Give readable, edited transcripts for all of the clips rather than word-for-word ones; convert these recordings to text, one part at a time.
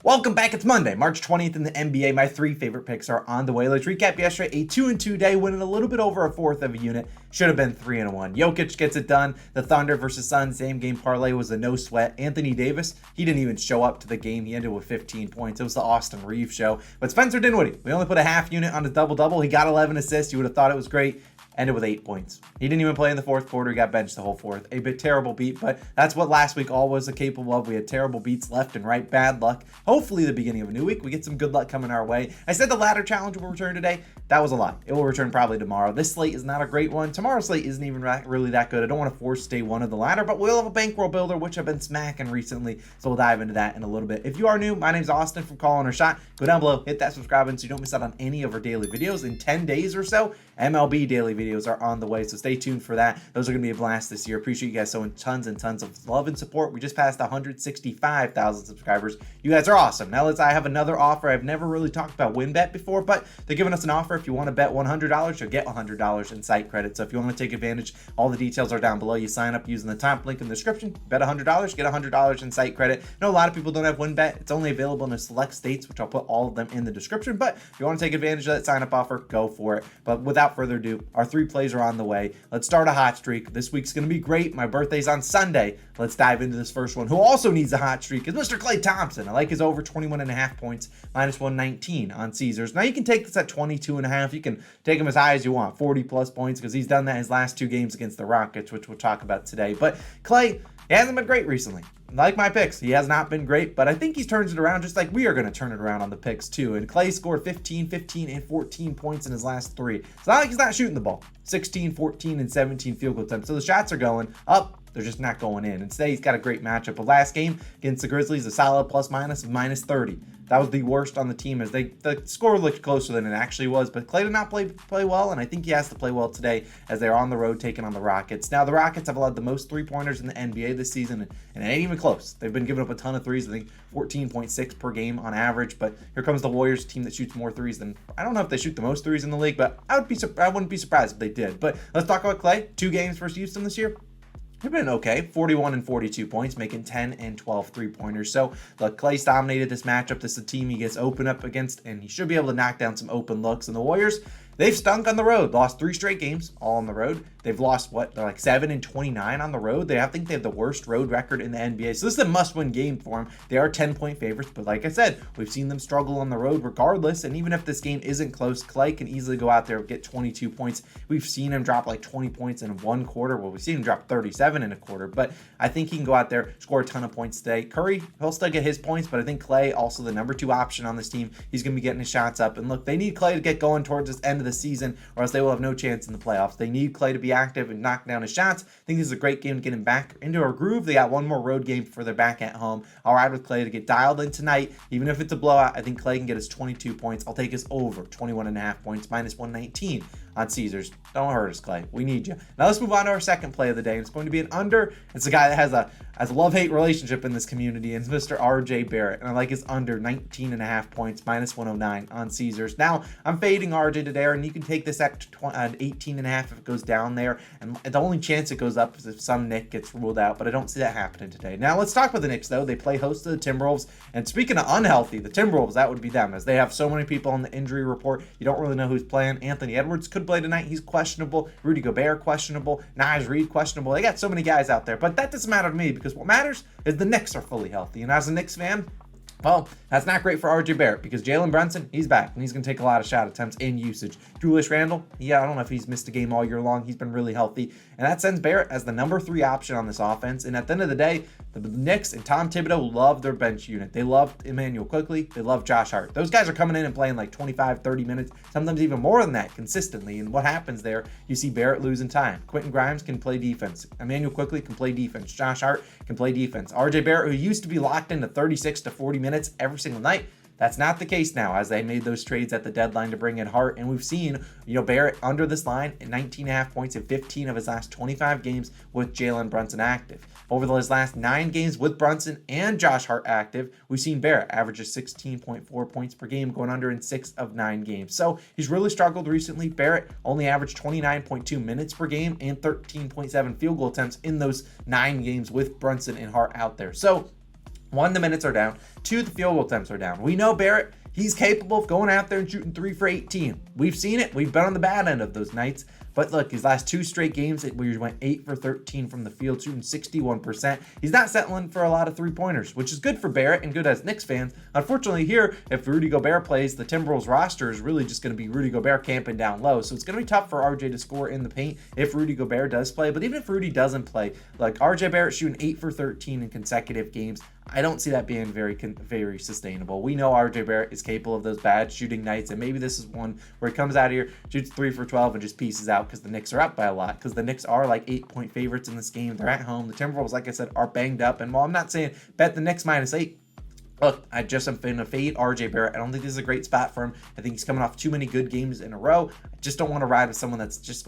Welcome back. It's Monday, March 20th in the NBA. My three favorite picks are on the way. Let's recap yesterday. A 2-2 day, winning a little bit over a fourth of a unit. Should have been 3-1. Jokic gets it done. The Thunder versus Suns same game parlay was a no sweat. Anthony Davis, he didn't even show up to the game. He ended with 15 points. It was the Austin Reeves show. But Spencer Dinwiddie, we only put a half unit on his double-double. He got 11 assists. You would have thought it was great. Ended with 8 points. He didn't even play in the fourth quarter. He got benched the whole fourth. A bit terrible beat, but that's what last week all was capable of. We had terrible beats left and right, bad luck. Hopefully the beginning of a new week, we get some good luck coming our way. I said the ladder challenge will return today. That was a lie. It will return probably tomorrow. This slate is not a great one. Tomorrow's slate isn't even really that good. I don't want to force day one of the ladder, but we'll have a bankroll builder, which I've been smacking recently, so we'll dive into that in a little bit. If you are new, my name's Austin from Calling Our Shot. Go down below, hit that subscribe button so you don't miss out on any of our daily videos. In 10 days or so, MLB daily videos are on the way, so stay tuned for that. Those are going to be a blast this year. Appreciate you guys showing tons and tons of love and support. We just passed 165,000 subscribers. You guys are awesome. Now I have another offer. I've never really talked about WynnBet before, but they're giving us an offer. If you want to bet $100, you'll get $100 in site credit. So if you want to take advantage, all the details are down below. You sign up using the top link in the description, bet $100, get $100 in site credit. I know a lot of people don't have WynnBet. It's only available in a select states, which I'll put all of them in the description, but if you want to take advantage of that sign up offer, go for it. But without further ado, our three plays are on the way. Let's start a hot streak. This week's going to be great. My birthday's on Sunday. Let's dive into this first one. Who also needs a hot streak is Mr. Klay Thompson. I like his over 21.5 points, minus 119 on Caesars. Now you can take this at 22.5. You can take him as high as you want, 40 plus points, because he's done that his last two games against the Rockets, which we'll talk about today. But Klay, he hasn't been great recently. Like my picks, he has not been great, but I think he's turned it around just like we are going to turn it around on the picks too. And Klay scored 15, and 14 points in his last three. It's not like he's not shooting the ball. 16, 14, and 17 field goal attempts. So the shots are going up. They're just not going in. And today he's got a great matchup. But last game against the Grizzlies, a solid plus-minus of minus 30. That was the worst on the team as the score looked closer than it actually was. But Klay did not play well, and I think he has to play well today as they're on the road taking on the Rockets. Now, the Rockets have allowed the most three-pointers in the NBA this season, and it ain't even close. They've been giving up a ton of threes, I think 14.6 per game on average. But here comes the Warriors, team that shoots more threes than, I don't know if they shoot the most threes in the league, but I wouldn't be surprised if they did. But let's talk about Klay. 2 games versus Houston this year. He's been okay, 41 and 42 points, making 10 and 12 three-pointers. So, look, Klay's dominated this matchup. This is a team he gets open up against, and he should be able to knock down some open looks. And the Warriors, they've stunk on the road. Lost 3 straight games, all on the road. They've lost, they're like 7 and 29 on the road. I think they have the worst road record in the NBA. So this is a must-win game for them. They are 10-point favorites, but like I said, we've seen them struggle on the road regardless. And even if this game isn't close, Klay can easily go out there and get 22 points. We've seen him drop like 20 points in one quarter. Well, we've seen him drop 37 in a quarter, but I think he can go out there, score a ton of points today. Curry, he'll still get his points, but I think Klay, also the number 2 option on this team, he's going to be getting his shots up. And look, they need Klay to get going towards this end of the season, or else they will have no chance in the playoffs. They need Klay to be active and knock down his shots. I think this is a great game to get him back into a groove. They got one more road game before they're back at home. I'll ride with Klay to get dialed in tonight. Even if it's a blowout, I think Klay can get his 22 points. I'll take his over 21.5 points, minus 119 on Caesars. Don't hurt us, Klay. We need you. Now let's move on to our second play of the day. It's going to be an under. It's a guy that has a love-hate relationship in this community, and it's Mr. RJ Barrett. And I like his under 19.5 points, minus 109 on Caesars. Now, I'm fading RJ today, and you can take this at 18.5 if it goes down there. And the only chance it goes up is if some Knick gets ruled out, but I don't see that happening today. Now, let's talk about the Knicks, though. They play host to the Timberwolves. And speaking of unhealthy, the Timberwolves, that would be them, as they have so many people on the injury report. You don't really know who's playing. Anthony Edwards could play tonight. He's questionable. Rudy Gobert questionable. Naj Reid questionable. They got so many guys out there, but that doesn't matter to me because what matters is the Knicks are fully healthy. And as a Knicks fan, well, that's not great for RJ Barrett because Jalen Brunson, he's back and he's going to take a lot of shot attempts in usage. Julius Randle, I don't know if he's missed a game all year long. He's been really healthy. And that sends Barrett as the number 3 option on this offense. And at the end of the day, the Knicks and Tom Thibodeau love their bench unit. They love Emmanuel Quickley. They love Josh Hart. Those guys are coming in and playing like 25, 30 minutes, sometimes even more than that consistently. And what happens there, you see Barrett losing time. Quentin Grimes can play defense. Emmanuel Quickley can play defense. Josh Hart can play defense. RJ Barrett, who used to be locked into 36 to 40 minutes every single night, that's not the case now as they made those trades at the deadline to bring in Hart. And we've seen, Barrett under this line at 19.5 points in 15 of his last 25 games with Jalen Brunson active. Over his last 9 games with Brunson and Josh Hart active, we've seen Barrett averages 16.4 points per game, going under in 6 of 9 games. So he's really struggled recently. Barrett only averaged 29.2 minutes per game and 13.7 field goal attempts in those 9 games with Brunson and Hart out there. So One, the minutes are down. Two, the field goal attempts are down. We know Barrett, he's capable of going out there and shooting 3 for 18. We've seen it. We've been on the bad end of those nights. But look, his last 2 straight games, we went 8 for 13 from the field, shooting 61%. He's not settling for a lot of 3-pointers, which is good for Barrett and good as Knicks fans. Unfortunately here, if Rudy Gobert plays, the Timberwolves roster is really just going to be Rudy Gobert camping down low. So it's going to be tough for RJ to score in the paint if Rudy Gobert does play. But even if Rudy doesn't play, like RJ Barrett shooting 8 for 13 in consecutive games, I don't see that being very sustainable. We know RJ Barrett is capable of those bad shooting nights, and maybe this is one where he comes out here, shoots 3 for 12, and just pieces out because the Knicks are up by a lot, because the Knicks are like 8-point favorites in this game. They're at home. The Timberwolves, like I said, are banged up, and while I'm not saying bet the Knicks -8, look, I just am going to fade RJ Barrett. I don't think this is a great spot for him. I think he's coming off too many good games in a row. I just don't want to ride with someone that's just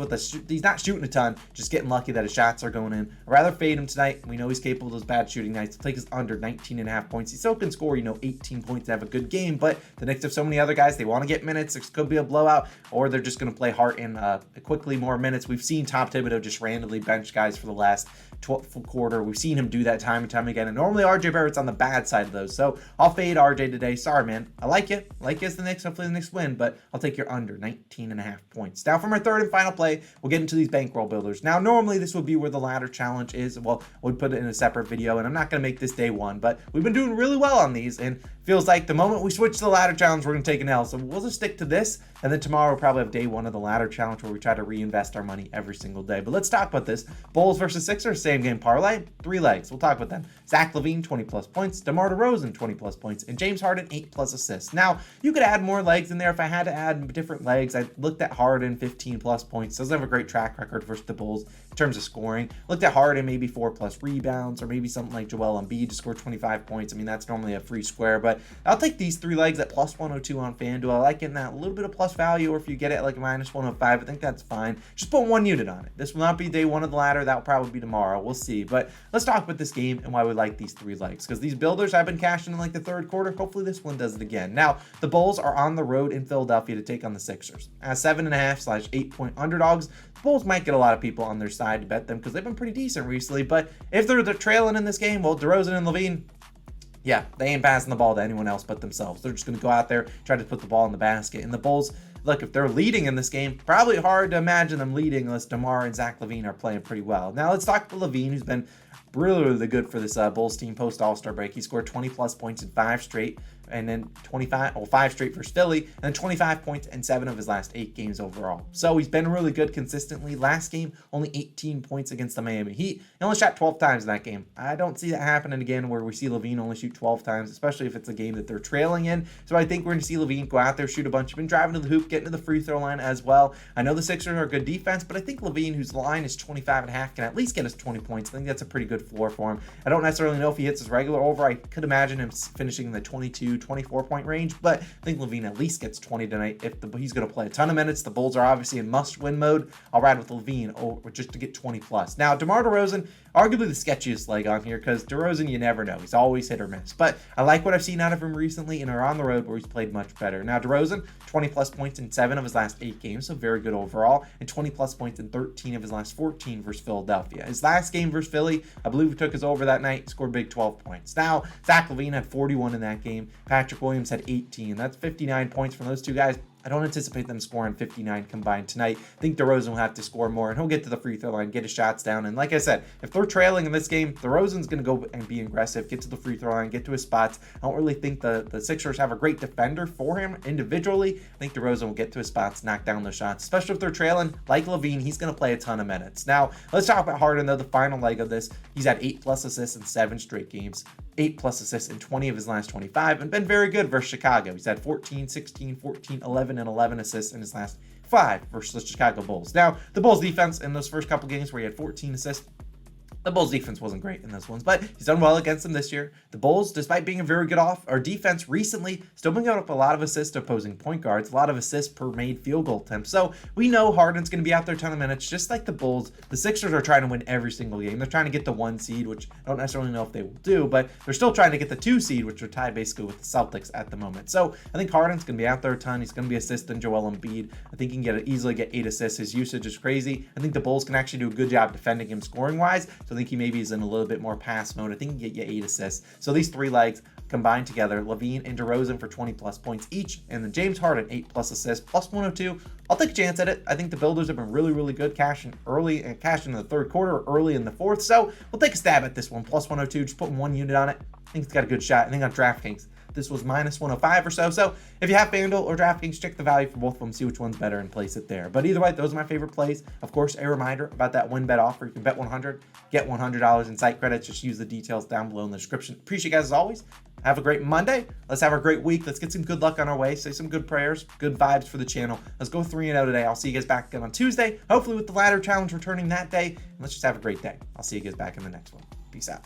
he's not shooting a ton, just getting lucky that his shots are going in. I'd rather fade him tonight. We know he's capable of those bad shooting nights. I'll take his under 19.5 points. He still can score, 18 points and have a good game, but the Knicks have so many other guys. They want to get minutes. It could be a blowout, or they're just going to play hard in quickly more minutes. We've seen Tom Thibodeau just randomly bench guys for the last 12th quarter. We've seen him do that time and time again, and normally RJ Barrett's on the bad side of those, so I'll fade RJ today. Sorry, man. I like it. I like it as the Knicks. Hopefully the Knicks win, but I'll take your under 19.5 points. Now for my third and final play, we'll get into these bankroll builders. Now, normally this would be where the ladder challenge is. Well, we'll put it in a separate video, and I'm not going to make this day one, but we've been doing really well on these, and feels like the moment we switch to the ladder challenge, we're going to take an L. So we'll just stick to this, and then tomorrow we'll probably have day one of the ladder challenge where we try to reinvest our money every single day. But let's talk about this. Bulls versus Sixers, same game parlay, 3 legs. We'll talk about them. Zach LaVine, 20+ points. DeMar DeRozan, 20+ points. And James Harden, 8+ assists. Now, you could add more legs in there. If I had to add different legs, I looked at Harden, 15+ points. Doesn't have a great track record versus the Bulls in terms of scoring. Looked at Harden, maybe 4+ rebounds, or maybe something like Joel Embiid to score 25 points. I mean, that's normally a free square, but I'll take these 3 legs at +102 on FanDuel. I like getting that a little bit of plus value, or if you get it at like a -105, I think that's fine. Just put 1 unit on it. This will not be day one of the ladder. That will probably be tomorrow. We'll see. But let's talk about this game and why we like these 3 legs, because these builders I've been cashing in like the third quarter. Hopefully this one does it again. Now, the Bulls are on the road in Philadelphia to take on the Sixers. As 7.5/8-point underdogs, the Bulls might get a lot of people on their side to bet them because they've been pretty decent recently. But if they're trailing in this game, well, DeRozan and LaVine, yeah, they ain't passing the ball to anyone else but themselves. They're just going to go out there, try to put the ball in the basket. And the Bulls, look, if they're leading in this game, probably hard to imagine them leading unless DeMar and Zach LaVine are playing pretty well. Now let's talk about LaVine, who's been really good for this Bulls team post All-Star break. He scored 20+ points in 5 straight, and then 5 straight versus Philly, and then 25 points in 7 of his last 8 games overall. So he's been really good consistently. Last game, only 18 points against the Miami Heat. He only shot 12 times in that game. I don't see that happening again where we see LaVine only shoot 12 times, especially if it's a game that they're trailing in. So I think we're going to see LaVine go out there, shoot a bunch. He's been driving to the hoop, getting to the free throw line as well. I know the Sixers are a good defense, but I think LaVine, whose line is 25.5, can at least get us 20 points. I think that's a pretty good floor for him. I don't necessarily know if he hits his regular over. I could imagine him finishing in the 22, 24-point range, but I think LaVine at least gets 20 tonight. He's going to play a ton of minutes. The Bulls are obviously in must-win mode. I'll ride with LaVine just to get 20+. Now, DeMar DeRozan, arguably the sketchiest leg on here, because DeRozan, you never know. He's always hit or miss. But I like what I've seen out of him recently and are on the road where he's played much better. Now, DeRozan, 20+ points in 7 of his last 8 games, so very good overall, and 20+ points in 13 of his last 14 versus Philadelphia. His last game versus Philly, I believe he took his over that night, scored big 12 points. Now, Zach LaVine had 41 in that game. Patrick Williams had 18. That's 59 points from those two guys. I don't anticipate them scoring 59 combined tonight. I think DeRozan will have to score more, and he'll get to the free throw line, get his shots down. And like I said, if they're trailing in this game, DeRozan's going to go and be aggressive, get to the free throw line, get to his spots. I don't really think the Sixers have a great defender for him individually. I think DeRozan will get to his spots, knock down the shots, especially if they're trailing. Like LaVine, he's going to play a ton of minutes. Now, let's talk about Harden, though, the final leg of this. He's had 8+ assists in 7 straight games. 8+ assists in 20 of his last 25, and been very good versus Chicago. He's had 14, 16, 14, 11, and 11 assists in his last 5 versus the Chicago Bulls. Now, the Bulls defense in those first couple games where he had 14 assists, the Bulls defense wasn't great in those ones, but he's done well against them this year. The Bulls, despite being a very good defense recently, still been giving up a lot of assists to opposing point guards, a lot of assists per made field goal attempt. So we know Harden's going to be out there a ton of minutes, just like the Bulls. The Sixers are trying to win every single game. They're trying to get the 1 seed, which I don't necessarily know if they will do, but they're still trying to get the 2 seed, which are tied basically with the Celtics at the moment. So I think Harden's going to be out there a ton. He's going to be assisting Joel Embiid. I think he can easily get 8 assists. His usage is crazy. I think the Bulls can actually do a good job defending him scoring-wise. So I think he maybe is in a little bit more pass mode. I think he can get you 8 assists. So these 3 legs combined together, LaVine and DeRozan for 20 plus points each, and then James Harden 8 plus assists, plus 102. I'll take a chance at it. I think the builders have been really, really good cashing early and cashing in the third quarter or early in the fourth. So we'll take a stab at this one, plus 102, just putting 1 unit on it. I think it's got a good shot. I think on DraftKings, this was minus 105 or so. So if you have FanDuel or DraftKings, check the value for both of them, see which one's better and place it there. But either way, those are my favorite plays. Of course, a reminder about that WynnBet offer. You can bet 100, get $100 in site credits. Just use the details down below in the description. Appreciate you guys as always. Have a great Monday. Let's have a great week. Let's get some good luck on our way. Say some good prayers, good vibes for the channel. Let's go 3-0 today. I'll see you guys back again on Tuesday, hopefully with the ladder challenge returning that day. And let's just have a great day. I'll see you guys back in the next one. Peace out.